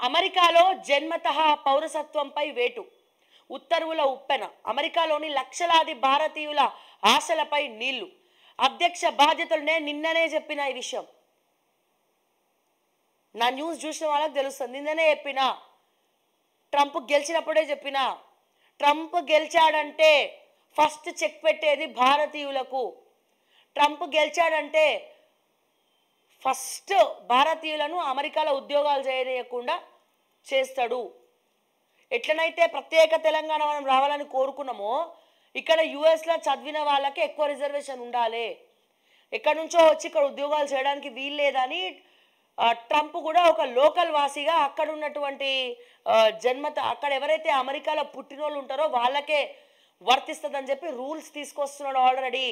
అమెరికాలో జన్మతః పౌరసత్వంపై వేటు, ఉత్తర్వుల ఉప్పెన, అమెరికాలోని లక్షలాది భారతీయుల ఆశలపై నీళ్లు. అధ్యక్ష బాధ్యతలనే నిన్ననే చెప్పిన ఈ విషయం. నా న్యూస్ చూసిన వాళ్ళకి తెలుస్తుంది. నిన్ననే చెప్పిన, ట్రంప్ గెలిచినప్పుడే చెప్పిన. ట్రంప్ గెలిచాడంటే ఫస్ట్ చెక్ పెట్టేది భారతీయులకు. ట్రంప్ గెలిచాడంటే ఫస్ట్ భారతీయులను అమెరికాలో ఉద్యోగాలు చేయకుండా చేస్తాడు. ఎట్లనైతే ప్రత్యేక తెలంగాణ మనం రావాలని కోరుకున్నామో, ఇక్కడ యుఎస్లో చదివిన వాళ్ళకి ఎక్కువ రిజర్వేషన్ ఉండాలి, ఎక్కడి నుంచో వచ్చి ఇక్కడ ఉద్యోగాలు చేయడానికి వీల్లేదని ట్రంప్ కూడా ఒక లోకల్ వాసిగా అక్కడ ఉన్నటువంటి అక్కడ ఎవరైతే అమెరికాలో పుట్టిన వాళ్ళు ఉంటారో వాళ్ళకే వర్తిస్తుందని చెప్పి రూల్స్ తీసుకొస్తున్నాడు ఆల్రెడీ.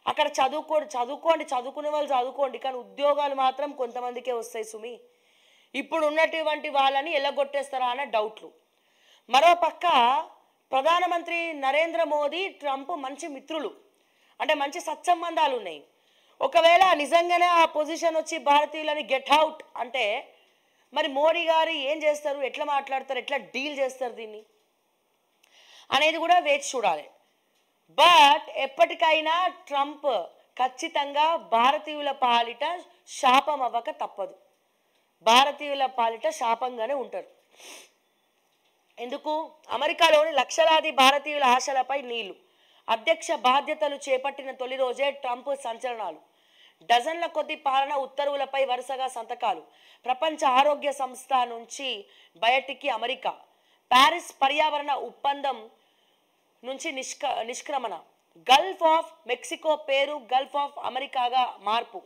అక్కడ చదువుకునే వాళ్ళు చదువుకోండి, కానీ ఉద్యోగాలు మాత్రం కొంతమందికే వస్తాయి సుమి. ఇప్పుడు ఉన్నటువంటి వాళ్ళని ఎల్లగొట్టేస్తారా అన్న డౌట్లు. మరోపక్క ప్రధానమంత్రి నరేంద్ర మోదీ ట్రంప్ మంచి మిత్రులు, అంటే మంచి సత్సంబంధాలు ఉన్నాయి. ఒకవేళ నిజంగానే ఆ పొజిషన్ వచ్చి భారతీయులని గెట్ అవుట్ అంటే మరి మోడీ గారు ఏం చేస్తారు, ఎట్లా మాట్లాడతారు, ఎట్లా డీల్ చేస్తారు దీన్ని అనేది కూడా వేచి చూడాలి. బట్ ఎప్పటికైనా ట్రంప్ ఖచ్చితంగా భారతీయుల పాలిట శాపం అవ్వక తప్పదు. భారతీయుల పాలిట శాపంగానే ఉంటారు. ఎందుకు? అమెరికాలోని లక్షలాది భారతీయుల ఆశలపై నీళ్లు. అధ్యక్ష బాధ్యతలు చేపట్టిన తొలి రోజే ట్రంప్ సంచలనాలు. డజన్ల కొద్ది పాలన ఉత్తర్వులపై వరుసగా సంతకాలు. ప్రపంచ ఆరోగ్య సంస్థ నుంచి బయటికి అమెరికా. ప్యారిస్ పర్యావరణ ఒప్పందం నుంచి నిష్క్రమణ. గల్ఫ్ ఆఫ్ మెక్సికో పేరు గల్ఫ్ ఆఫ్ అమెరికాగా మార్పు.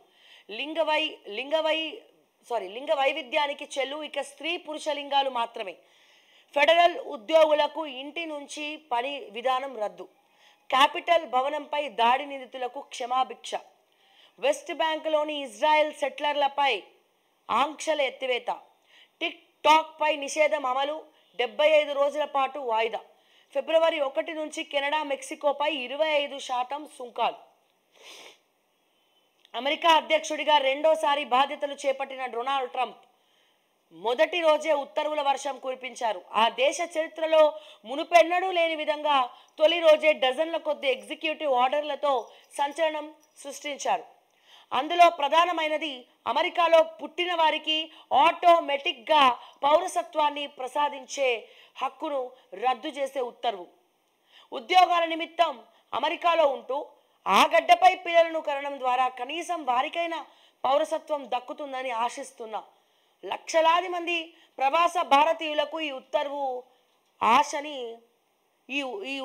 లింగ వైవిధ్యానికి చెల్లు ఇక స్త్రీ పురుష లింగాలు మాత్రమే. ఫెడరల్ ఉద్యోగులకు ఇంటి నుంచి పని విధానం రద్దు. క్యాపిటల్ భవనంపై దాడి నిందితులకు క్షమాభిక్ష. వెస్ట్ బ్యాంకులోని ఇజ్రాయెల్ సెటిలర్లపై ఆంక్షల ఎత్తివేత. టిక్ టాక్ పై నిషేధం అమలు 75 రోజుల పాటు వాయిదా. ఫిబ్రవరి 1 నుంచి కెనడా మెక్సికోపై 25% సుంకాలు. అమెరికా అధ్యక్షుడిగా రెండోసారి బాధ్యతలు చేపట్టిన డొనాల్డ్ ట్రంప్ మొదటి రోజే ఉత్తర్వుల వర్షం కురిపించారు. ఆ దేశ చరిత్రలో మునుపెన్నడూ లేని విధంగా తొలి రోజే డజన్ల కొద్ది ఎగ్జిక్యూటివ్ ఆర్డర్లతో సంచలనం సృష్టించారు. అందులో ప్రధానమైనది అమెరికాలో పుట్టిన వారికి ఆటోమేటిక్గా పౌరసత్వాన్ని ప్రసాదించే హక్కును రద్దు చేసే ఉత్తర్వు. ఉద్యోగాల నిమిత్తం అమెరికాలో ఉంటూ ఆ గడ్డపై పిల్లలను కనడం ద్వారా కనీసం వారికైనా పౌరసత్వం దక్కుతుందని ఆశిస్తున్న లక్షలాది మంది ప్రవాస భారతీయులకు ఈ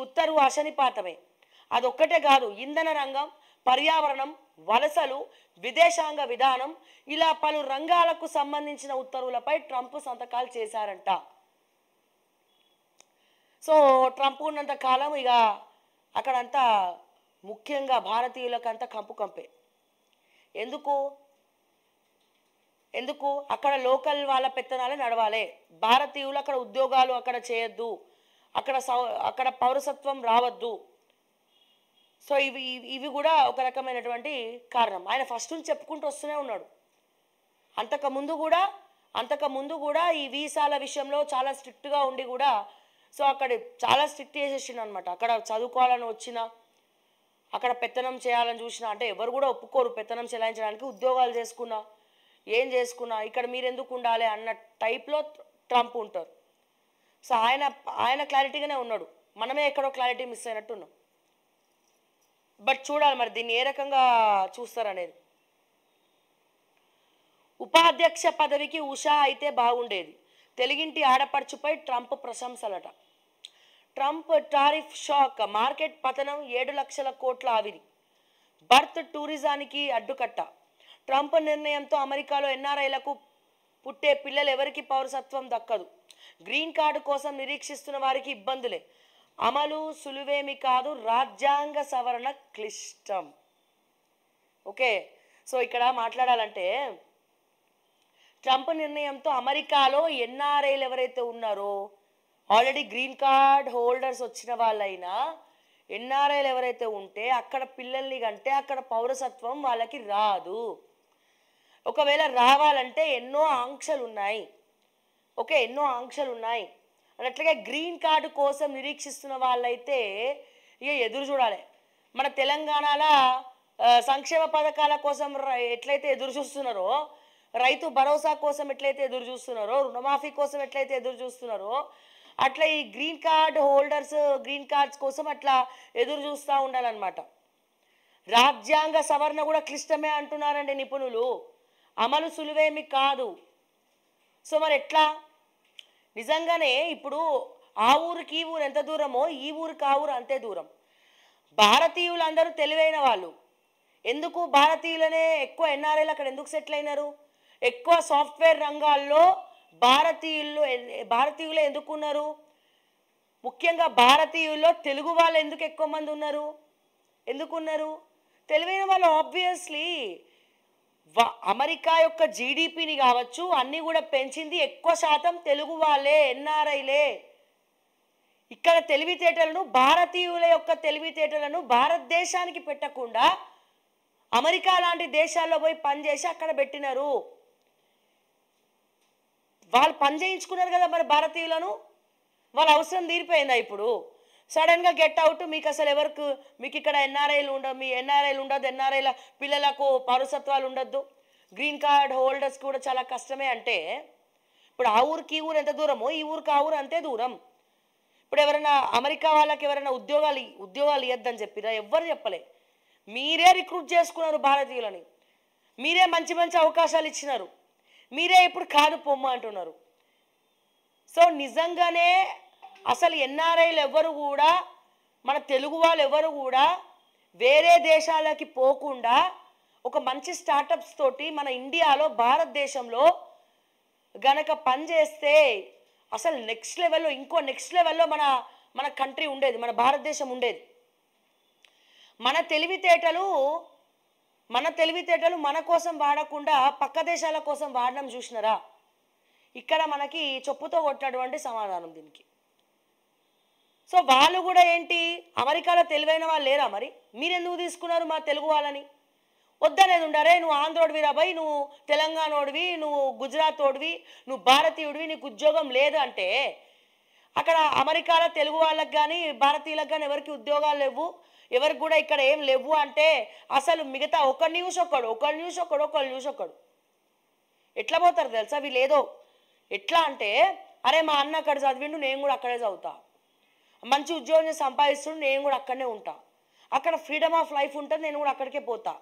ఉత్తర్వు ఆశనిపాతమే. అదొక్కటే కాదు, ఇంధన రంగం, పర్యావరణం, వలసలు, విదేశాంగ విధానం, ఇలా పలు రంగాలకు సంబంధించిన ఉత్తర్వులపై ట్రంప్ సంతకాలు చేశారంట. సో ట్రంప్ ఉన్నంత కాలం ఇక అక్కడంతా ముఖ్యంగా భారతీయులకంతా కంపే. ఎందుకు అక్కడ లోకల్ వాళ్ళ పెత్తనాలే నడవాలి, భారతీయులు అక్కడ ఉద్యోగాలు అక్కడ చేయొద్దు, అక్కడ పౌరసత్వం రావద్దు. సో ఇవి కూడా ఒక రకమైనటువంటి కారణం. ఆయన ఫస్ట్ నుంచి చెప్పుకుంటూ వస్తూనే ఉన్నాడు. అంతకుముందు కూడా ఈ వీసాల విషయంలో చాలా స్ట్రిక్ట్గా ఉండి కూడా సో అక్కడ చాలా స్ట్రిక్ట్ చేసేసిండు అనమాట. అక్కడ చదువుకోవాలని వచ్చినా, అక్కడ పెత్తనం చేయాలని చూసినా, అంటే ఎవరు కూడా ఒప్పుకోరు పెత్తనం చెలాయించడానికి. ఉద్యోగాలు చేసుకున్నా, ఏం చేసుకున్నా ఇక్కడ మీరు ఎందుకు ఉండాలి అన్న టైప్లో ట్రంప్ ఉంటారు. సో ఆయన క్లారిటీగానే ఉన్నాడు, మనమే ఎక్కడో క్లారిటీ మిస్ అయినట్టు ఉన్నాం. బట్ చూడాలి మరి దీన్ని ఏ రకంగా చూస్తారనేది. ఉపాధ్యక్ష పదవికి ఉషా అయితే బాగుండేది. తెలుగింటి ఆడపడుచుపై ట్రంప్ ప్రశంసలట. ట్రంప్ టారిఫ్ షాక్, మార్కెట్ పతనం, 7 లక్షల కోట్ల ఆవిరి. బర్త్ టూరిజానికి అడ్డుకట్ట. ట్రంప్ నిర్ణయంతో అమెరికాలో ఎన్ఆర్ఐలకు పుట్టే పిల్లలు ఎవరికి పౌరసత్వం దక్కదు. గ్రీన్ కార్డు కోసం నిరీక్షిస్తున్న వారికి ఇబ్బందులే. అమలు సులువేమి కాదు, రాజ్యాంగ సవరణ క్లిష్టం. ఓకే, సో ఇక్కడ మాట్లాడాలంటే ట్రంప్ నిర్ణయంతో అమెరికాలో ఎన్ఆర్ఐలు ఎవరైతే ఉన్నారో, ఆల్రెడీ గ్రీన్ కార్డ్ హోల్డర్స్ వచ్చిన వాళ్ళైనా ఎన్ఆర్ఐలు ఎవరైతే ఉంటే అక్కడ పిల్లల్ని కంటే అక్కడ పౌరసత్వం వాళ్ళకి రాదు. ఒకవేళ రావాలంటే ఎన్నో ఆంక్షలు ఉన్నాయి. ఓకే, ఎన్నో ఆంక్షలు ఉన్నాయి. అట్లాగే గ్రీన్ కార్డు కోసం నిరీక్షిస్తున్న వాళ్ళైతే ఇక ఎదురు చూడాలి. మన తెలంగాణలో సంక్షేమ పథకాల కోసం ఎట్లయితే ఎదురు చూస్తున్నారో, రైతు భరోసా కోసం ఎట్లయితే ఎదురు చూస్తున్నారో, రుణమాఫీ కోసం ఎట్లయితే ఎదురు చూస్తున్నారో, అట్లా ఈ green card holders green cards కోసం అట్లా ఎదురు చూస్తూ ఉండాలన్నమాట. రాజ్యాంగ సవరణ కూడా క్లిష్టమే అంటున్నారండి నిపుణులు. అమలు సులువేమి కాదు. సో మరి ఎట్లా? నిజంగానే ఇప్పుడు ఆ ఊరికి ఈ ఊరు ఎంత దూరమో ఈ ఊరికి ఆ ఊరు అంతే దూరం. భారతీయులందరూ తెలివైన వాళ్ళు. ఎందుకు భారతీయులనే ఎక్కువ ఎన్ఆర్ఐలు అక్కడ ఎందుకు సెటిల్ అయినారు? ఎక్కువ సాఫ్ట్వేర్ రంగాల్లో భారతీయులే ఎందుకున్నారు? ముఖ్యంగా భారతీయుల్లో తెలుగు వాళ్ళు ఎందుకు ఎక్కువ మంది ఉన్నారు? ఎందుకున్నారు? తెలివైన వాళ్ళు. ఆబ్వియస్లీ అమెరికా యొక్క జీడిపిని కావచ్చు అన్నీ కూడా పెంచింది ఎక్కువ శాతం తెలుగు వాళ్ళే, ఎన్ఆర్ఐలే. ఇక్కడ తెలివితేటలను, భారతీయుల యొక్క తెలివితేటలను భారతదేశానికి పెట్టకుండా అమెరికా లాంటి దేశాల్లో పోయి పనిచేసి అక్కడ పెట్టినారు. వాళ్ళు పని చేయించుకున్నారు కదా మరి భారతీయులను. వాళ్ళ అవసరం తీరిపోయిందా ఇప్పుడు? సడన్గా గెట్ అవుట్, మీకు అసలు మీకు ఇక్కడ ఎన్ఆర్ఐలు ఉండవు, మీ ఎన్ఆర్ఐలు ఉండదు, ఎన్ఆర్ఐల పిల్లలకు పౌరసత్వాలు ఉండద్దు, గ్రీన్ కార్డ్ హోల్డర్స్ కూడా చాలా కష్టమే అంటే, ఇప్పుడు ఆ ఊరికి ఈ ఊరు ఎంత దూరమో ఈ ఊరికి ఆ ఊరు అంతే దూరం. ఇప్పుడు ఎవరైనా అమెరికా వాళ్ళకి ఎవరైనా ఉద్యోగాలు ఇవ్వద్దని చెప్పిరా? ఎవ్వరు చెప్పలే. మీరే రిక్రూట్ చేసుకున్నారు భారతీయులని, మీరే మంచి మంచి అవకాశాలు ఇచ్చినారు, మీరే ఇప్పుడు కాదు పొమ్మ అంటున్నారు. సో నిజంగానే అసలు ఎన్ఆర్ఐలు ఎవరు కూడా, మన తెలుగు వాళ్ళు ఎవరు కూడా వేరే దేశాలకి పోకుండా ఒక మంచి స్టార్టప్స్ తోటి మన ఇండియాలో, భారతదేశంలో గనక పనిచేస్తే అసలు నెక్స్ట్ లెవెల్లో మన కంట్రీ ఉండేది, మన భారతదేశం ఉండేది. మన తెలివితేటలు మన కోసం వాడకుండా పక్క దేశాల కోసం వాడడం చూసినారా? ఇక్కడ మనకి చెప్పుతో కొట్టినటువంటి సమాధానం దీనికి. సో వాళ్ళు కూడా ఏంటి, అమెరికాలో తెలివైన వాళ్ళు లేరా? మరి మీరెందుకు తీసుకున్నారు మా తెలుగు వాళ్ళని? వద్దనేది ఉండారే, నువ్వు ఆంధ్రోడివి రాబాయి, నువ్వు తెలంగాణోడివి, నువ్వు గుజరాతోడివి, నువ్వు భారతీయుడివి, నీకు ఉద్యోగం లేదు అంటే అక్కడ అమెరికాలో తెలుగు వాళ్ళకి కానీ భారతీయులకు కానీ ఎవరికి ఉద్యోగాలు లేవు, ఎవరికి కూడా ఇక్కడ ఏం లేవు అంటే అసలు మిగతా ఒక న్యూస్ ఒక్కడు ఎట్లా పోతారు తెలుసా వీళ్ళేదో? ఎట్లా అంటే, అరే మా అన్న అక్కడ చదివిండు, నేను కూడా అక్కడే చదువుతా, మంచి ఉద్యోగం సంపాదిస్తుండు, నేను కూడా అక్కడనే ఉంటా, అక్కడ ఫ్రీడమ్ ఆఫ్ లైఫ్ ఉంటుంది, నేను కూడా అక్కడికే పోతా,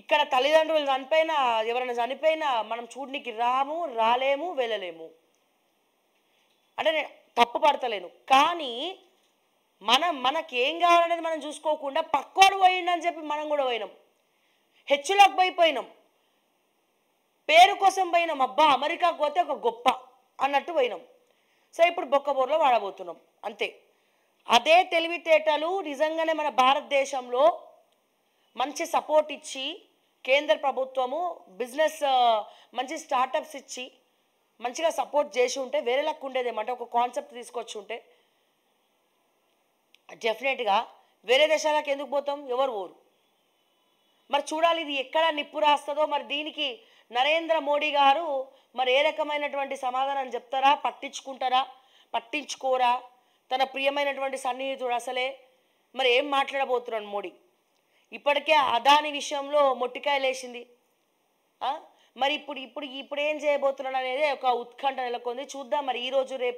ఇక్కడ తల్లిదండ్రులు చనిపోయినా ఎవరైనా చనిపోయినా మనం చూడనికి రాలేము వెళ్ళలేము అంటే నేను తప్పు పడతలేను. కానీ మనకేం కావాలనేది మనం చూసుకోకుండా పక్కోడు పోయిండని చెప్పి మనం కూడా పోయినాం, హెచ్చులకు పోయినాం, పేరు కోసం పోయినాం, అబ్బా అమెరికాకు పోతే ఒక గొప్ప అన్నట్టు పోయినాం. సో ఇప్పుడు బొక్కబోర్లో వాడబోతున్నాం అంతే. అదే తెలివితేటలు నిజంగానే మన భారతదేశంలో మంచి సపోర్ట్ ఇచ్చి కేంద్ర ప్రభుత్వము బిజినెస్ మంచి స్టార్టప్స్ ఇచ్చి మంచిగా సపోర్ట్ చేసి ఉంటే వేరే లెక్క ఉండేదేమంటే, ఒక కాన్సెప్ట్ తీసుకొచ్చి ఉంటే డెఫినెట్గా వేరే దేశాలకు ఎందుకు పోతాం? ఎవరు పోరు. మరి చూడాలి ఇది ఎక్కడ నిప్పు రాస్తుందో. మరి దీనికి నరేంద్ర మోడీ గారు మరి ఏ రకమైనటువంటి సమాధానం చెప్తారా? పట్టించుకోరా? తన ప్రియమైనటువంటి సన్నిహితుడు అసలే మరి ఏం మాట్లాడబోతున్నాడు మోడీ? ఇప్పటికే అదాని విషయంలో మొట్టికాయలేసింది. మరి ఇప్పుడు ఏం చేయబోతున్నాడు అనేది ఒక ఉత్కంఠ నెలకొంది. చూద్దాం మరి ఈరోజు రేపు